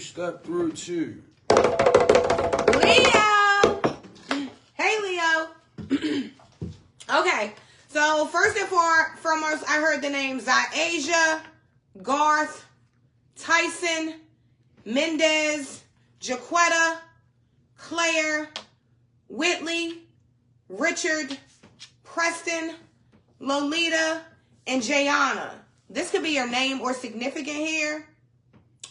Step through 2. Leo! Hey, Leo. Okay, so first and foremost, I heard the names Asia, Garth, Tyson, Mendez, Jaquetta, Claire, Whitley, Richard, Preston, Lolita, and Jayana. This could be your name or significant here.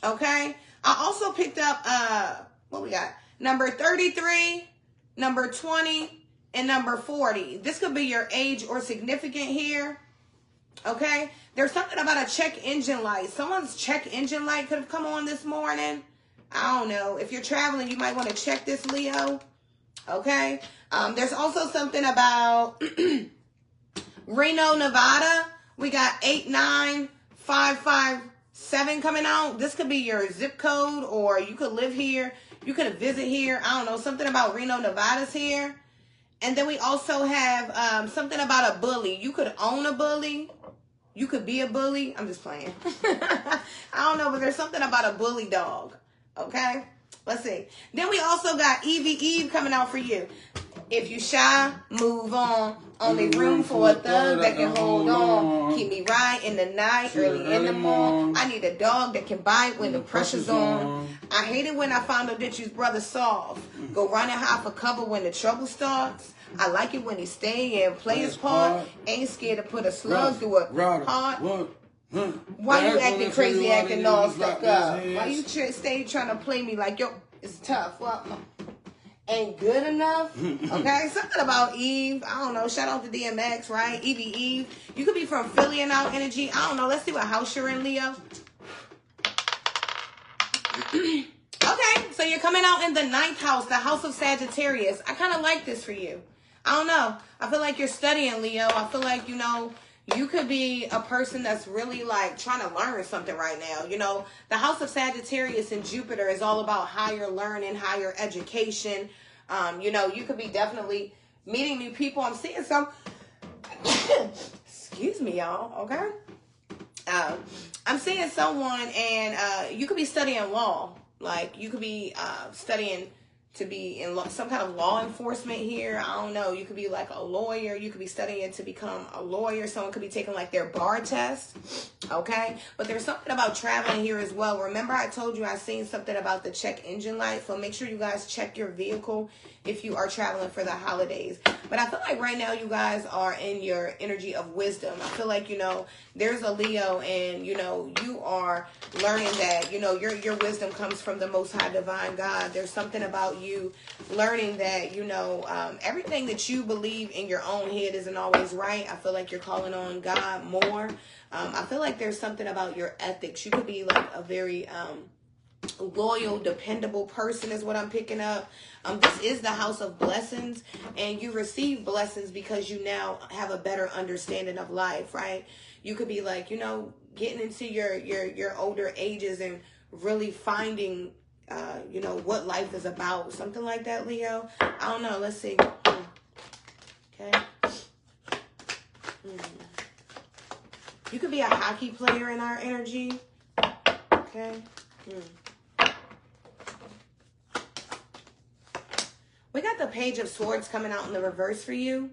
Okay. I also picked up, what we got? Number 33, number 20, and number 40. This could be your age or significant here. Okay. There's something about a check engine light. Someone's check engine light could have come on this morning. I don't know. If you're traveling, you might want to check this, Leo. Okay. There's also something about Reno, Nevada. We got 89557 coming out. This could be your zip code, or you could live here. You could visit here. I don't know. Something about Reno, Nevada's here. And then we also have something about a bully. You could own a bully. You could be a bully. I'm just playing. I don't know, but there's something about a bully dog. Okay? Let's see. Then we also got Evie Eve coming out for you. If you shy, move on. Only room for a thug that can hold on. Keep me right in the night, early in the morning. I need a dog that can bite when the pressure's on. I hate it when I find out that you's brother soft. Go running high for cover when the trouble starts. I like it when he stay and play his part. Ain't scared to put a slug through a heart. Why you acting crazy, acting all stuck up? Why you stay trying to play me like, yo, it's tough? Well, ain't good enough. Okay, something about Eve. I don't know. Shout out to DMX, right? Evie Eve. You could be from Philly and out energy. I don't know. Let's see what house you're in, Leo. Okay, so you're coming out in the 9th house, the house of Sagittarius. I kind of like this for you. I don't know. I feel like you're studying, Leo. I feel like, you know, you could be a person that's really like trying to learn something right now. You know, the house of Sagittarius and Jupiter is all about higher learning, higher education. You know, you could be definitely meeting new people. I'm seeing some, excuse me, y'all. Okay. I'm seeing someone, and you could be studying law. Like you could be studying to be in some kind of law enforcement here. I don't know. You could be like a lawyer. You could be studying to become a lawyer. Someone could be taking like their bar test. Okay. But there's something about traveling here as well. Remember I told you I seen something about the check engine light. So make sure you guys check your vehicle if you are traveling for the holidays. But I feel like right now you guys are in your energy of wisdom. I feel like, you know, there's a Leo, and, you know, you are learning that, you know, your wisdom comes from the Most High Divine God. There's something about you learning that, you know, everything that you believe in your own head isn't always right. I feel like you're calling on God more. I feel like there's something about your ethics. You could be like a very loyal, dependable person is what I'm picking up. This is the house of blessings, and you receive blessings because you now have a better understanding of life, right? You could be like, you know, getting into your older ages and really finding, you know, what life is about. Something like that, Leo. I don't know. Let's see. Okay. You could be a hockey player in our energy. Okay. We got the Page of Swords coming out in the reverse for you.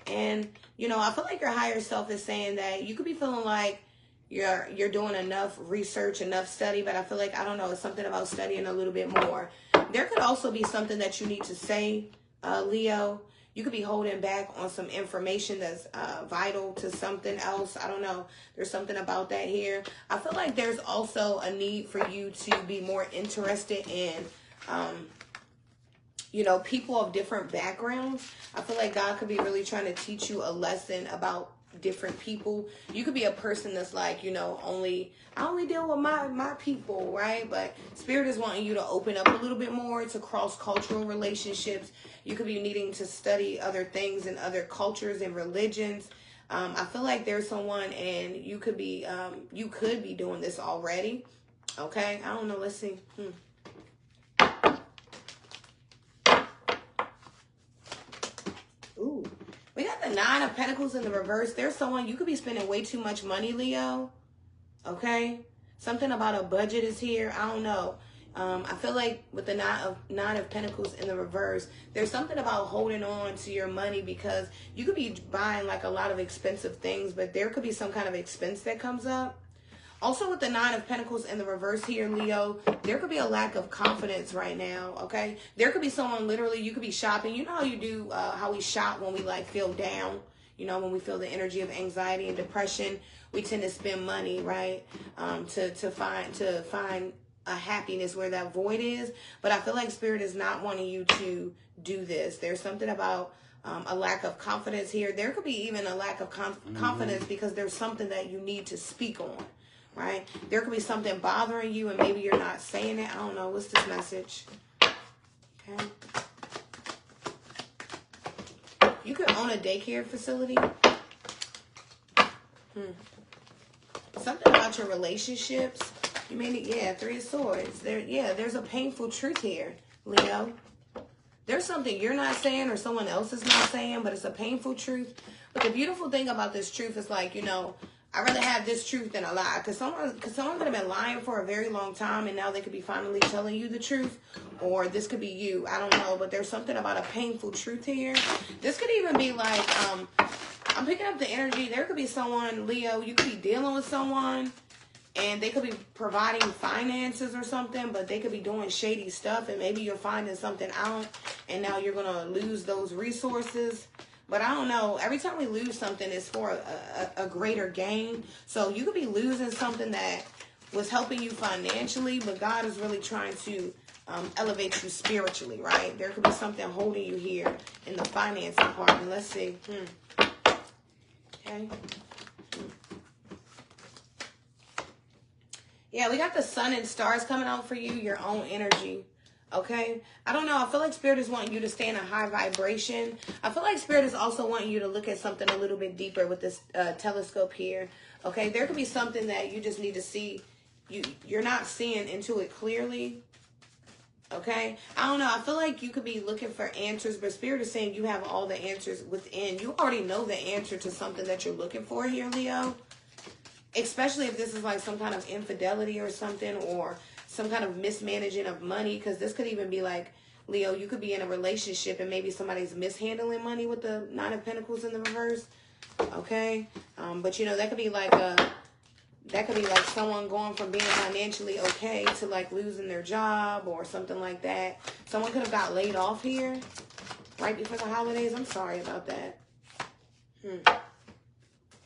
And, you know, I feel like your higher self is saying that you could be feeling like you're doing enough research, enough study, but I feel like, I don't know, it's something about studying a little bit more. There could also be something that you need to say, Leo. You could be holding back on some information that's vital to something else. I don't know. There's something about that here. I feel like there's also a need for you to be more interested in you know, people of different backgrounds. I feel like God could be really trying to teach you a lesson about different people. You could be a person that's like, you know, I only deal with my people, right? But Spirit is wanting you to open up a little bit more to cross-cultural relationships. You could be needing to study other things and other cultures and religions. I feel like there's someone, and you could be doing this already. Okay, I don't know. Let's see. Ooh, we got the 9 of Pentacles in the reverse. There's someone, you could be spending way too much money, Leo. Okay, something about a budget is here. I don't know. I feel like with the nine of Pentacles in the reverse, there's something about holding on to your money because you could be buying like a lot of expensive things, but there could be some kind of expense that comes up. Also with the Nine of Pentacles in the reverse here, Leo, there could be a lack of confidence right now, okay? There could be someone literally, you could be shopping. You know how you do, how we shop when we like feel down, you know, when we feel the energy of anxiety and depression, we tend to spend money, right? To find a happiness where that void is. But I feel like Spirit is not wanting you to do this. There's something about a lack of confidence here. There could be even a lack of confidence because there's something that you need to speak on, right? There could be something bothering you and maybe you're not saying it. I don't know. What's this message? Okay. You could own a daycare facility. Something about your relationships. You mean it? Yeah, Three of Swords. There's a painful truth here, Leo. There's something you're not saying or someone else is not saying, but it's a painful truth. But the beautiful thing about this truth is like, you know, I'd rather have this truth than a lie. Because someone could have been lying for a very long time and now they could be finally telling you the truth. Or this could be you. I don't know. But there's something about a painful truth here. This could even be like, I'm picking up the energy. There could be someone, Leo, you could be dealing with someone and they could be providing finances or something, but they could be doing shady stuff and maybe you're finding something out and now you're going to lose those resources. But I don't know. Every time we lose something, it's for a greater gain. So you could be losing something that was helping you financially, but God is really trying to elevate you spiritually, right? There could be something holding you here in the finance department. Let's see. Okay. Yeah, we got the sun and stars coming out for you, your own energy. Okay? I don't know. I feel like Spirit is wanting you to stay in a high vibration. I feel like Spirit is also wanting you to look at something a little bit deeper with this telescope here. Okay? There could be something that you just need to see. You're not seeing into it clearly. Okay? I don't know. I feel like you could be looking for answers, but Spirit is saying you have all the answers within. You already know the answer to something that you're looking for here, Leo. Especially if this is like some kind of infidelity or something, or some kind of mismanaging of money, because this could even be like, Leo, you could be in a relationship and maybe somebody's mishandling money with the Nine of Pentacles in the reverse. Okay? But you know, that could be like someone going from being financially okay to like losing their job or something like that. Someone could have got laid off here right before the holidays. I'm sorry about that.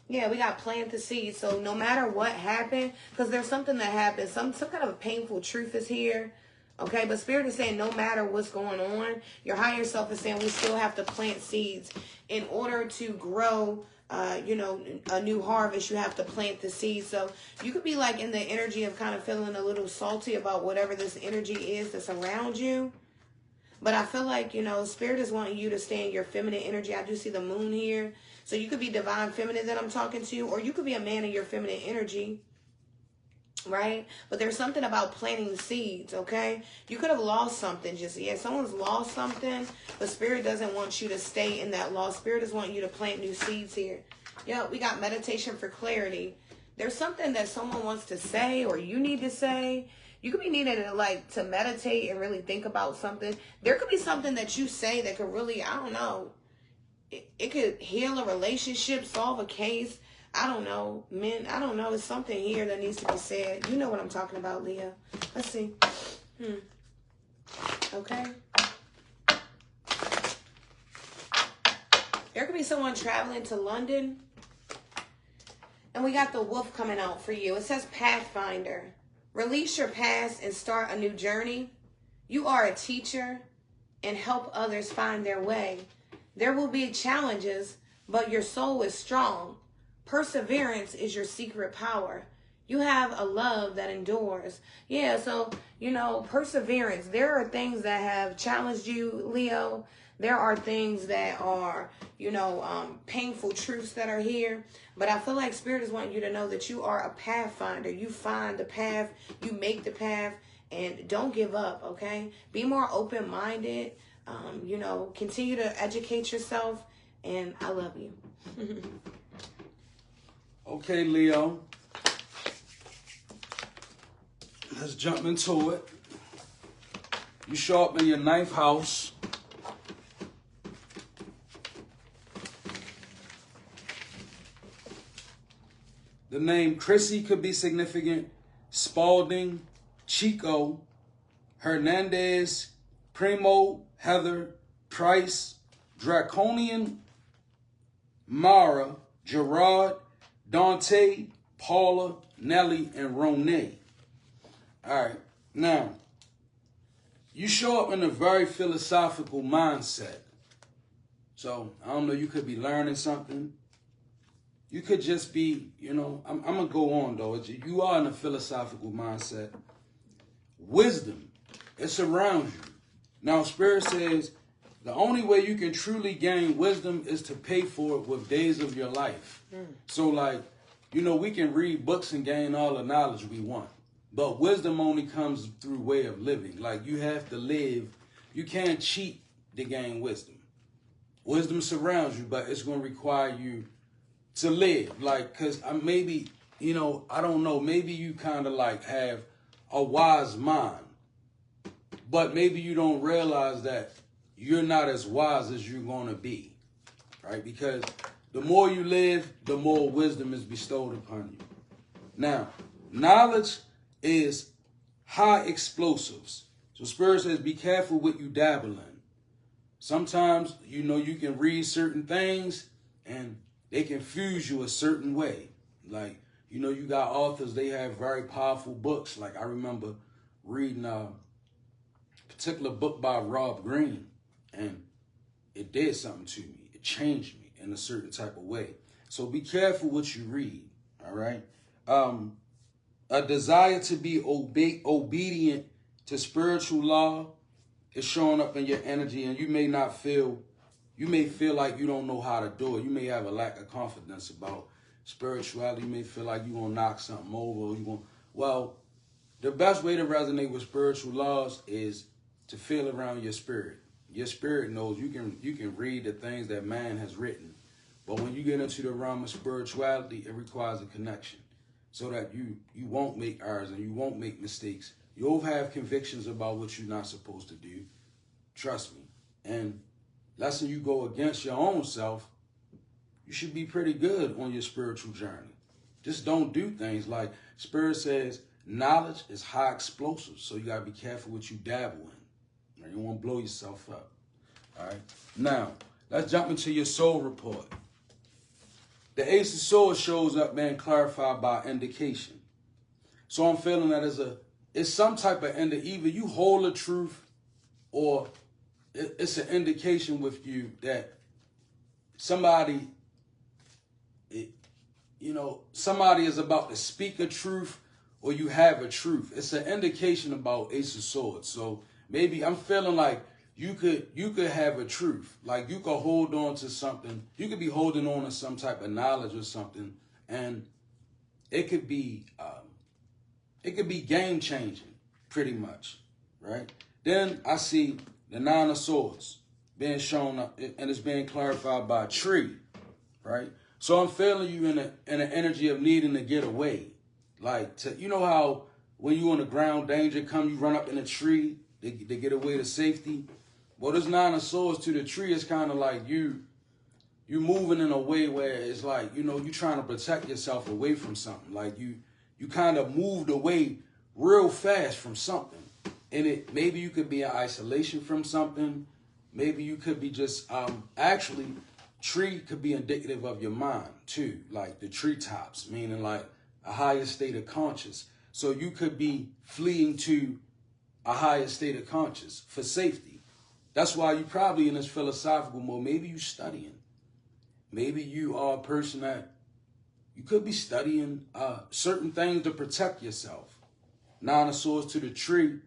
Yeah, we got plant the seed. So no matter what happened, because there's something that happened, some kind of a painful truth is here. Okay, but Spirit is saying no matter what's going on, your higher self is saying we still have to plant seeds. In order to grow, you know, a new harvest, you have to plant the seed. So you could be like in the energy of kind of feeling a little salty about whatever this energy is that's around you. But I feel like, you know, Spirit is wanting you to stay in your feminine energy. I do see the moon here. So you could be divine feminine that I'm talking to, or you could be a man in your feminine energy, right? But there's something about planting seeds, okay? You could have lost something just yet. Someone's lost something, but Spirit doesn't want you to stay in that loss. Spirit is wanting you to plant new seeds here. Yeah, we got meditation for clarity. There's something that someone wants to say or you need to say. You could be needing to like to meditate and really think about something. There could be something that you say that could really, I don't know, it could heal a relationship, solve a case. I don't know, men. I don't know. It's something here that needs to be said. You know what I'm talking about, Leah. Let's see. Okay. There could be someone traveling to London. And we got the wolf coming out for you. It says Pathfinder. Release your past and start a new journey. You are a teacher and help others find their way. There will be challenges, but your soul is strong. Perseverance is your secret power. You have a love that endures. Yeah, so, you know, perseverance. There are things that have challenged you, Leo. There are things that are, you know, painful truths that are here. But I feel like Spirit is wanting you to know that you are a pathfinder. You find the path, you make the path, and don't give up, okay? Be more open-minded. You know, continue to educate yourself, and I love you. Okay, Leo. Let's jump into it. You show up in your 9th house. The name Chrissy could be significant. Spalding, Chico, Hernandez, Primo, Heather, Price, Draconian, Mara, Gerard, Dante, Paula, Nelly, and Ronay. All right, now, you show up in a very philosophical mindset. So, I don't know, you could be learning something. You could just be, you know, I'm going to go on, though. You are in a philosophical mindset. Wisdom, it surrounds you. Now, Spirit says the only way you can truly gain wisdom is to pay for it with days of your life. So, like, you know, we can read books and gain all the knowledge we want. But wisdom only comes through way of living. Like, you have to live. You can't cheat to gain wisdom. Wisdom surrounds you, but it's going to require you to live. Like, because maybe, you know, I don't know. Maybe you kind of like have a wise mind. But maybe you don't realize that you're not as wise as you're going to be. Right? Because the more you live, the more wisdom is bestowed upon you. Now, knowledge is high explosives. So Spirit says, be careful what you dabble in. Sometimes, you know, you can read certain things and they can fuse you a certain way. Like, you know, you got authors, they have very powerful books. Like, I remember reading a particular book by Rob Greene, and it did something to me. It changed me in a certain type of way. So be careful what you read, all right? A desire to be obedient to spiritual law is showing up in your energy, and you may feel like you don't know how to do it. You may have a lack of confidence about spirituality. You may feel like you're going to knock something over. Well, the best way to resonate with spiritual laws is to feel around your spirit. Your spirit knows. You can read the things that man has written. But when you get into the realm of spirituality, it requires a connection so that you won't make errors and you won't make mistakes. You'll have convictions about what you're not supposed to do. Trust me. And lest you go against your own self, you should be pretty good on your spiritual journey. Just don't do things like Spirit says, knowledge is high explosive. So you got to be careful what you dabble in. You don't want to blow yourself up. All right. Now, let's jump into your soul report. The Ace of Swords shows up being clarified by indication. So I'm feeling that it's some type of either you hold the truth or it's an indication with you that somebody is about to speak a truth or you have a truth. It's an indication about Ace of Swords. So maybe I'm feeling like you could have a truth. Like you could hold on to something. You could be holding on to some type of knowledge or something, and it could be game changing, pretty much, right? Then I see the Nine of Swords being shown up, and it's being clarified by a tree, right? So I'm feeling you in an energy of needing to get away, like you know how when you on the ground, danger come, you run up in a tree to get away to safety. Well, this Nine of Swords to the tree is kind of like you moving in a way where it's like, you know, you trying to protect yourself away from something. Like you kind of moved away real fast from something. And maybe you could be in isolation from something. Maybe you could be just, actually, tree could be indicative of your mind too. Like the treetops, meaning like a higher state of conscious. So you could be fleeing to a higher state of conscious for safety. That's why you probably in this philosophical mode. Maybe you studying. Maybe you are a person that you could be studying certain things to protect yourself. Nine of Swords to the tree.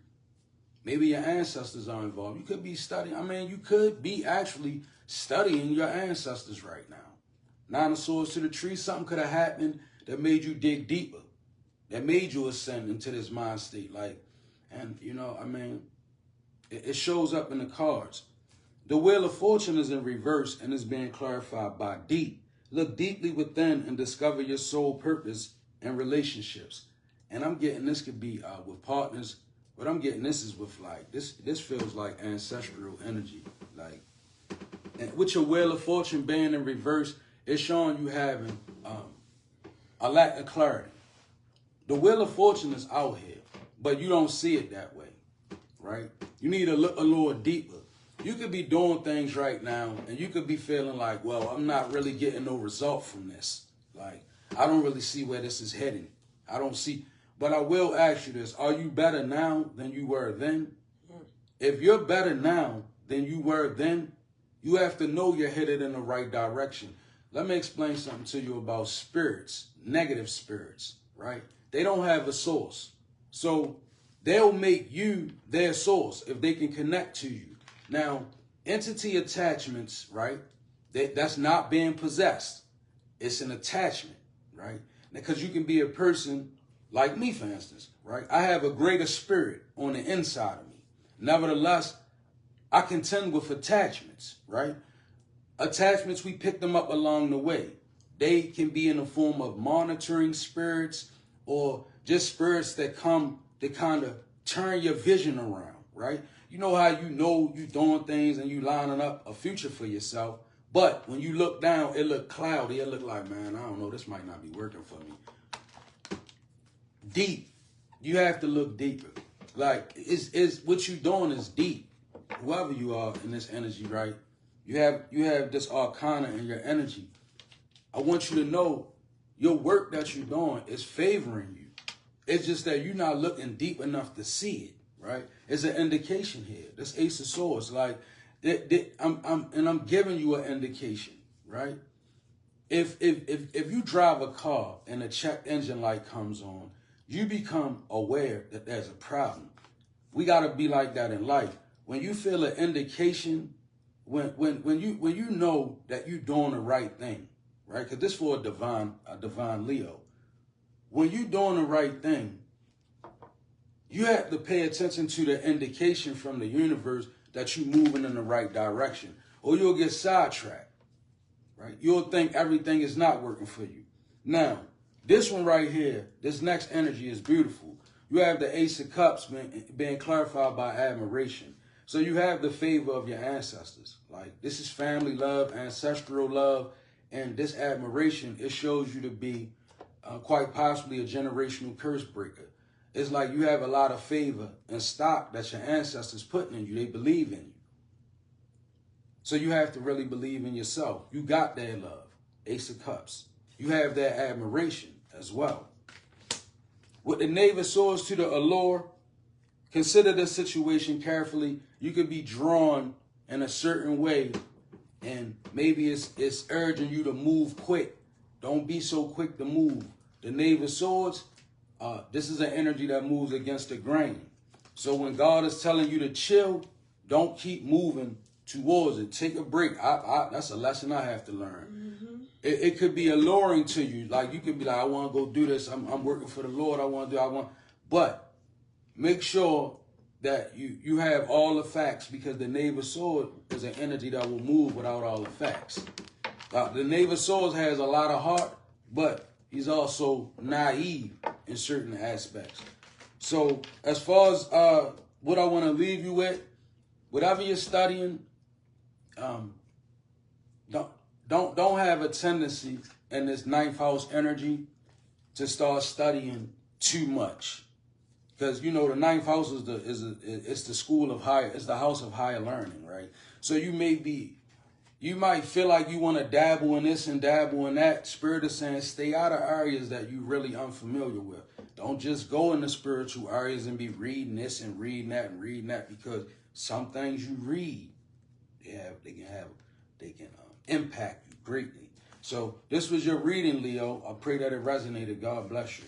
Maybe your ancestors are involved. You could be studying. I mean, you could be actually studying your ancestors right now. Nine of Swords to the tree. Something could have happened that made you dig deeper. That made you ascend into this mind state. Like, and you know, I mean, it shows up in the cards. The Wheel of Fortune is in reverse and is being clarified by deep. Look deeply within and discover your soul purpose and relationships. And I'm getting this could be with partners, what I'm getting, this is with like, this feels like ancestral energy. Like, and with your Wheel of Fortune being in reverse, it's showing you having a lack of clarity. The Wheel of Fortune is out here, but you don't see it that way, right? You need to look a little deeper. You could be doing things right now, and you could be feeling like, well, I'm not really getting no result from this. Like, I don't really see where this is heading. I don't see. But I will ask you this. Are you better now than you were then? If you're better now than you were then, you have to know you're headed in the right direction. Let me explain something to you about spirits, negative spirits, right? They don't have a source. So they'll make you their source if they can connect to you. Now, entity attachments, right? That's not being possessed. It's an attachment, right? Because you can be a person like me, for instance, right? I have a greater spirit on the inside of me. Nevertheless, I contend with attachments, right? Attachments, we pick them up along the way. They can be in the form of monitoring spirits or just spirits that come to kind of turn your vision around, right? You know how you know you're doing things and you lining up a future for yourself, but when you look down, it look cloudy. It look like, man, I don't know, this might not be working for me. Deep. You have to look deeper. Like, is what you doing is deep. Whoever you are in this energy, right? You have this arcana in your energy. I want you to know your work that you're doing is favoring you. It's just that you're not looking deep enough to see it, right? It's an indication here. This Ace of Swords, like, I'm giving you an indication, right? If you drive a car and a check engine light comes on, you become aware that there's a problem. We got to be like that in life. When you feel an indication, when you know that you're doing the right thing, right? Because this for a divine Leo. When you're doing the right thing, you have to pay attention to the indication from the universe that you're moving in the right direction, or you'll get sidetracked, right? You'll think everything is not working for you. Now, this one right here, this next energy is beautiful. You have the Ace of Cups being clarified by admiration. So you have the favor of your ancestors. Like, this is family love, ancestral love, and this admiration, it shows you to be quite possibly a generational curse breaker. It's like you have a lot of favor and stock that your ancestors putting in you. They believe in you. So you have to really believe in yourself. You got their love, Ace of Cups. You have their admiration as well. With the Knave of Swords to the allure, consider the situation carefully. You could be drawn in a certain way, and maybe it's urging you to move quick. Don't be so quick to move. The Knave of Swords, this is an energy that moves against the grain. So when God is telling you to chill, don't keep moving towards it. Take a break. That's a lesson I have to learn. Mm-hmm. It could be alluring to you. Like, you could be like, I want to go do this. I'm working for the Lord. But make sure that you have all the facts, because the Knave of Swords is an energy that will move without all the facts. The Knave of Swords has a lot of heart, but he's also naive in certain aspects. So as far as what I want to leave you with, whatever you're studying, don't have a tendency in this ninth house energy to start studying too much, because you know the ninth house is the school of higher, it's the house of higher learning, right? So you might feel like you want to dabble in this and dabble in that. Spirit is saying stay out of areas that you're really unfamiliar with. Don't just go in the spiritual areas and be reading this and reading that, because some things you read, they can impact you greatly. So this was your reading, Leo. I pray that it resonated. God bless you.